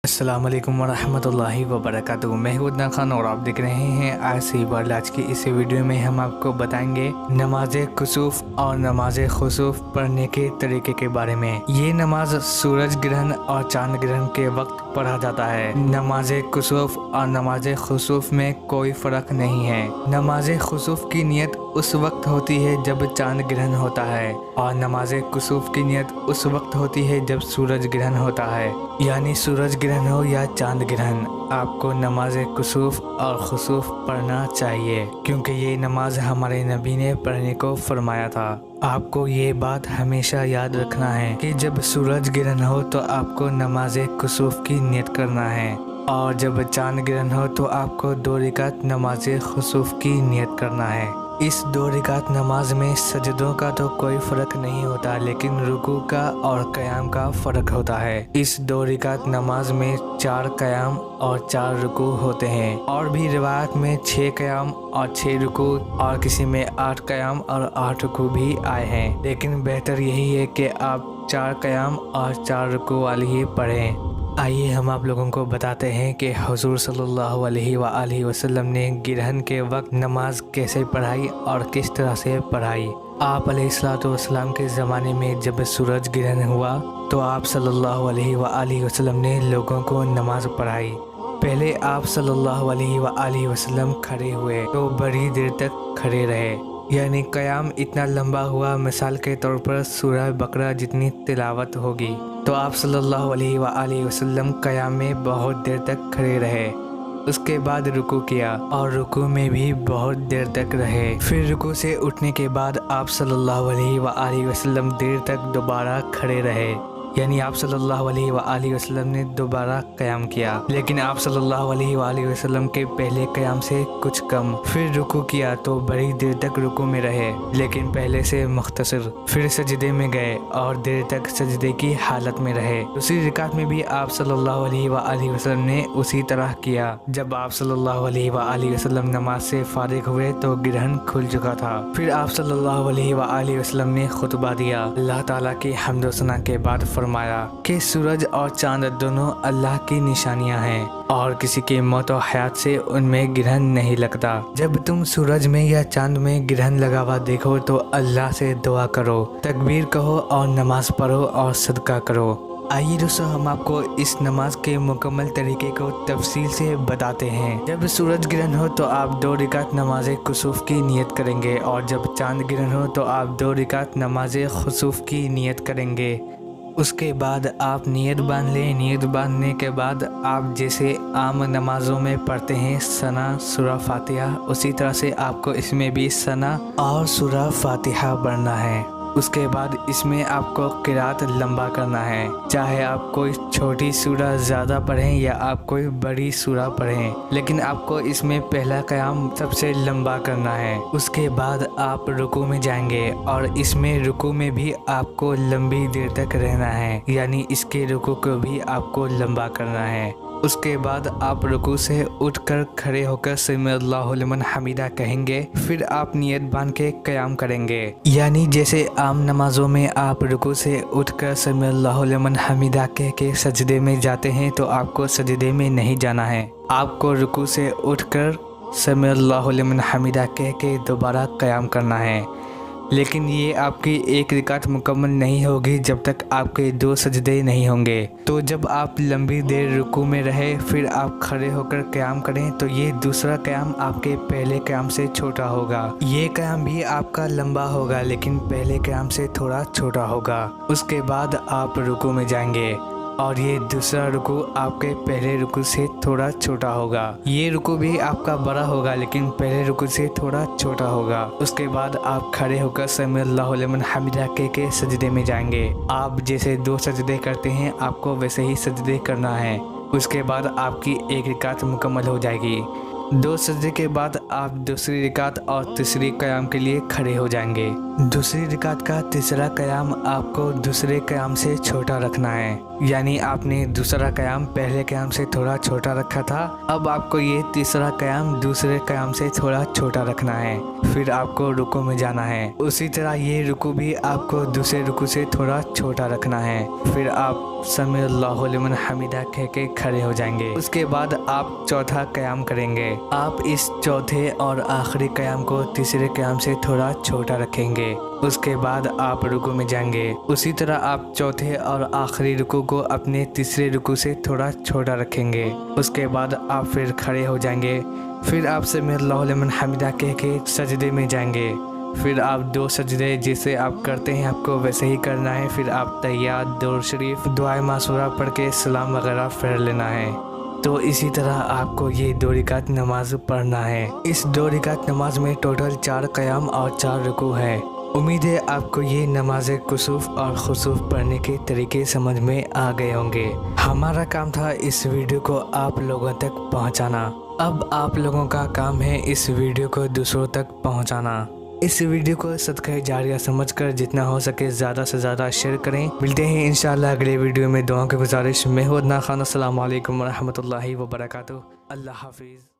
अस्सलाम वालेकुम वरहमतुल्लाहि वबरकातुहू। मैं हूं अदनान खान और आप देख रहे हैं आईसी वर्ल्ड। आज की इस वीडियो में हम आपको बताएंगे नमाज कुसूफ और नमाज खुसूफ पढ़ने के तरीके के बारे में। ये नमाज सूरज ग्रहण और चांद ग्रहण के वक्त पढ़ा जाता है। नमाज कुसूफ और नमाज खुसूफ में कोई फर्क नहीं है। नमाज खुसूफ की नियत उस वक्त होती है जब चांद ग्रहण होता है और नमाज कुसूफ की नियत उस वक्त होती है जब सूरज ग्रहण होता है। यानी सूरज ग्रहण हो या चांद ग्रहण, आपको नमाज कुसूफ और खुसूफ पढ़ना चाहिए, क्योंकि ये नमाज हमारे नबी ने पढ़ने को फरमाया था। आपको ये बात हमेशा याद रखना है कि जब सूरज ग्रहण हो तो आपको नमाज कुसूफ की नियत करना है और जब चांद ग्रहण हो तो आपको 2 रकात नमाज खुसूफ की नियत करना है। इस 2 रकात नमाज में सजदों का तो कोई फ़र्क नहीं होता, लेकिन रुकू का और क़याम का फ़र्क होता है। इस 2 रकात नमाज में 4 क़याम और 4 रुकू होते हैं। और भी रिवायत में 6 क़याम और 6 रुकू और किसी में 8 क़याम और 8 रुकू भी आए हैं, लेकिन बेहतर यही है कि आप 4 क़याम और 4 रुकू वाली ही पढ़ें। आइए हम आप लोगों को बताते हैं कि हुजूर सल्लल्लाहु अलैहि वसल्लम ने ग्रहण के वक्त नमाज कैसे पढ़ाई और किस तरह से पढ़ाई। आप अलैहिस्सलातु वस्सलाम के ज़माने में जब सूरज ग्रहण हुआ तो आप सल्लल्लाहु अलैहि वसल्लम ने लोगों को नमाज पढ़ाई। पहले आप सल्लल्लाहु अलैहि वसल्लम खड़े हुए तो बड़ी देर तक खड़े रहे, यानी क़याम इतना लंबा हुआ, मिसाल के तौर पर सूरह बकरा जितनी तिलावत होगी, तो आप सल्लल्लाहु अलैहि वसल्लम क़याम में बहुत देर तक खड़े रहे। उसके बाद रुकू किया और रुकू में भी बहुत देर तक रहे। फिर रुकू से उठने के बाद आप सल्लल्लाहु अलैहि वसल्लम देर तक दोबारा खड़े रहे, यानी आप सल्लल्लाहु अलैहि वसल्लम ने दोबारा क़याम किया, लेकिन आप सल्लल्लाहु अलैहि वसल्लम के पहले क़याम से कुछ कम। फिर रुकू किया तो बड़ी देर तक रुकू में रहे, लेकिन पहले से मुख्तसर। फिर सजदे में गए और देर तक सजदे की हालत में रहे। दूसरी रकात में भी आप सल्लल्लाहु अलैहि वसल्लम ने उसी तरह किया। जब आप सल्लल्लाहु अलैहि वसल्लम नमाज से फारिग हुए तो ग्रहण खुल चुका था। फिर आप सल्लल्लाहु अलैहि वसल्लम ने खुतबा दिया। अल्लाह ताला की हम्द व सना के बाद फरमाया कि सूरज और चांद दोनों अल्लाह की निशानियां हैं और किसी की मौत और हयात से उनमें ग्रहण नहीं लगता। जब तुम सूरज में या चांद में ग्रहण लगा हुआ देखो तो अल्लाह से दुआ करो, तकबीर कहो और नमाज पढ़ो और सदका करो। आइए दोस्तों, हम आपको इस नमाज के मुकम्मल तरीके को तफसील से बताते हैं। जब सूरज ग्रहण हो तो आप 2 रकात नमाज कुसूफ की नियत करेंगे और जब चांद ग्रहण हो तो आप 2 रकात नमाज खुसूफ की नियत करेंगे। उसके बाद आप नियत बांध लें। नियत बांधने के बाद आप जैसे आम नमाज़ों में पढ़ते हैं सना सूरह फातिहा, उसी तरह से आपको इसमें भी सना और सूरह फातिहा पढ़ना है। उसके बाद इसमें आपको क़िरात लंबा करना है, चाहे आप कोई छोटी सूरह ज़्यादा पढ़ें या आप कोई बड़ी सूरह पढ़ें, लेकिन आपको इसमें पहला क़याम सबसे लंबा करना है। उसके बाद आप रुकू में जाएंगे और इसमें रुकू में भी आपको लंबी देर तक रहना है, यानी इसके रुकू को भी आपको लंबा करना है। उसके बाद आप रुकू से उठकर खड़े होकर समी अल्लाहु लिमन हमीदा कहेंगे। फिर आप नियत बांध के क़याम करेंगे, यानी जैसे आम नमाजों में आप रुकू से उठकर समी अल्लाहु लिमन हमीदा कह के सजदे में जाते हैं, तो आपको सजदे में नहीं जाना है। आपको रुकू से उठकर समी अल्लाहु लिमन हमीदा कह के दोबारा क़याम करना है, लेकिन ये आपकी 1 रकात मुकम्मल नहीं होगी जब तक आपके 2 सजदे नहीं होंगे। तो जब आप लंबी देर रुकू में रहे फिर आप खड़े होकर क़याम करें तो ये दूसरा क़याम आपके पहले क़याम से छोटा होगा। ये क़याम भी आपका लंबा होगा, लेकिन पहले क़याम से थोड़ा छोटा होगा। उसके बाद आप रुकू में जाएंगे और ये दूसरा रुकू आपके पहले रुकू से थोड़ा छोटा होगा। ये रुकू भी आपका बड़ा होगा, लेकिन पहले रुकू से थोड़ा छोटा होगा। उसके बाद आप खड़े होकर समी अल्लाहु लिमन हमीदा कह के सजदे में जाएंगे। आप जैसे 2 सजदे करते हैं आपको वैसे ही सजदे करना है। उसके बाद आपकी 1 रकात मुकम्मल हो जाएगी। 2 सजदे के बाद आप दूसरी रकात और तीसरी क़याम के लिए खड़े हो जाएंगे। दूसरी रकात का तीसरा क़याम आपको दूसरे क़याम से छोटा रखना है। यानी आपने दूसरा क़याम पहले क़याम से थोड़ा छोटा रखा था, अब आपको ये तीसरा क़याम दूसरे क़याम से थोड़ा छोटा रखना है। फिर आपको रुकू में जाना है। उसी तरह ये रुकू भी आपको दूसरे रुकू से थोड़ा छोटा रखना है। फिर आप समी अल्लाहु लिमन हमीदा कह के खड़े हो जाएंगे। उसके बाद आप चौथा क़याम करेंगे। आप इस चौथे और आखिरी क़याम को तीसरे क़याम से थोड़ा छोटा रखेंगे। उसके बाद आप रुकू में जाएंगे। उसी तरह आप चौथे और आखिरी रुकू को अपने तीसरे रुकू से थोड़ा छोटा रखेंगे। उसके बाद आप फिर खड़े हो जाएंगे। फिर आप समी अल्लाहु लिमन हमीदा कह के सजदे में जाएंगे। फिर आप 2 सजदे जैसे आप करते हैं आपको वैसे ही करना है। फिर आप तहियात, दुरूद शरीफ, दुआए मासूरा पढ़ के सलाम वगैरह फिर लेना है। तो इसी तरह आपको ये 2 रकात नमाज पढ़ना है। इस 2 रकात नमाज में टोटल 4 क़याम और 4 रुकू है। उम्मीद है आपको ये नमाज कुसूफ और खुसूफ पढ़ने के तरीके समझ में आ गए होंगे। हमारा काम था इस वीडियो को आप लोगों तक पहुंचाना। अब आप लोगों का काम है इस वीडियो को दूसरों तक पहुंचाना। इस वीडियो को सदका जारिया समझकर जितना हो सके ज़्यादा से ज़्यादा शेयर करें। मिलते हैं इंशाअल्लाह अगले वीडियो में। दुआ की गुजारिश। मैं हूं अदनान खान। अस्सलाम वालेकुम व रहमतुल्लाहि व बरकातुहू। अल्लाह हाफिज़।